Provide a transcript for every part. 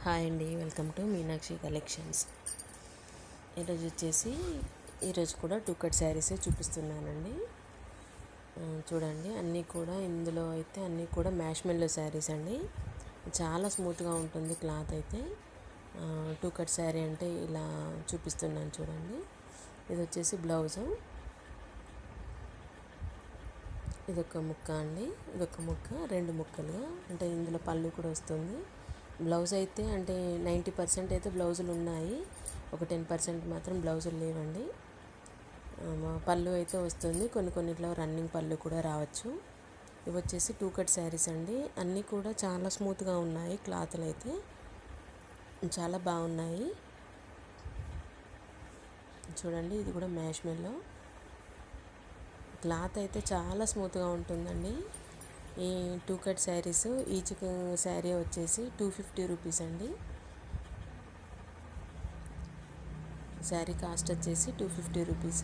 Hi అండి, welcome to Meenakshi collections. ఈరోజు కూడా టూ కట్ శారీసే చూపిస్తున్నానండి. చూడండి, అన్నీ కూడా ఇందులో అయితే అన్నీ కూడా మ్యాష్మెల్లో శారీస్ అండి. చాలా స్మూత్గా ఉంటుంది క్లాత్ అయితే. టూ కట్ శారీ అంటే ఇలా చూపిస్తున్నాను చూడండి. ఇది వచ్చేసి బ్లౌజు. ఇదొక ముక్క అండి, ఇదొక ముక్క, రెండు ముక్కలుగా అంటే ఇందులో పళ్ళు కూడా వస్తుంది. బ్లౌజ్ అయితే అంటే 90% అయితే బ్లౌజులు ఉన్నాయి, ఒక 10% మాత్రం బ్లౌజులు లేవండి. పళ్ళు అయితే వస్తుంది, కొన్నిట్లో రన్నింగ్ పళ్ళు కూడా రావచ్చు. ఇవి వచ్చేసి టూ కట్ శారీస్ అండి. అన్నీ కూడా చాలా స్మూత్గా ఉన్నాయి, క్లాత్లు అయితే చాలా బాగున్నాయి. చూడండి, ఇది కూడా మ్యాష్మెల్లో క్లాత్ అయితే చాలా స్మూత్గా ఉంటుందండి. ఈ two cut saris each sari వచ్చేసి 250 రూపీస్ అండి. శారీ కాస్ట్ వచ్చేసి 250 రూపీస్.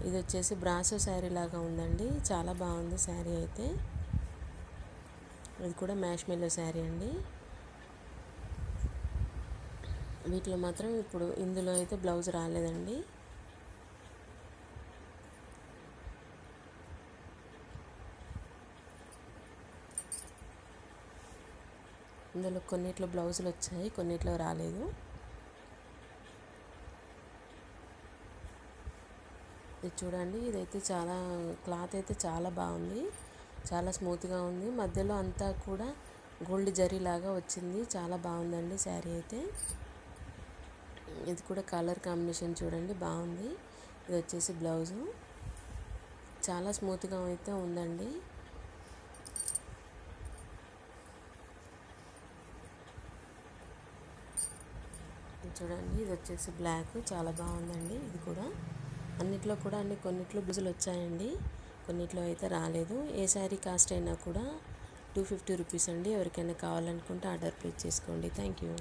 ఇది వచ్చేసి బ్రాసో శారీ లాగా ఉందండి, చాలా బాగుంది శారీ అయితే. ఇది కూడా మ్యాష్మెల్లో శారీ అండి. వీటిలో మాత్రం ఇప్పుడు ఇందులో అయితే బ్లౌజ్ రాలేదండి. ఇందులో కొన్నిట్లో బ్లౌజులు వచ్చాయి, కొన్నిట్లో రాలేదు. ఇది చూడండి, ఇదైతే చాలా క్లాత్ అయితే చాలా బాగుంది, చాలా స్మూత్గా ఉంది. మధ్యలో అంతా కూడా గోల్డ్ జరీ లాగా వచ్చింది, చాలా బాగుందండి శారీ అయితే. ఇది కూడా కలర్ కాంబినేషన్ చూడండి, బాగుంది. ఇది వచ్చేసి బ్లౌజు, చాలా స్మూత్గా అయితే ఉందండి. చూడండి, ఇది వచ్చేసి బ్లాక్, చాలా బాగుందండి. ఇది కూడా కొన్నిట్లో బ్లౌజులు వచ్చాయండి, కొన్నిట్లో అయితే రాలేదు. ఏ శారీ కాస్ట్ అయినా కూడా 250 రూపీస్ అండి. ఎవరికైనా కావాలనుకుంటే ఆర్డర్ ప్లేస్ చేసుకోండి. Thank you.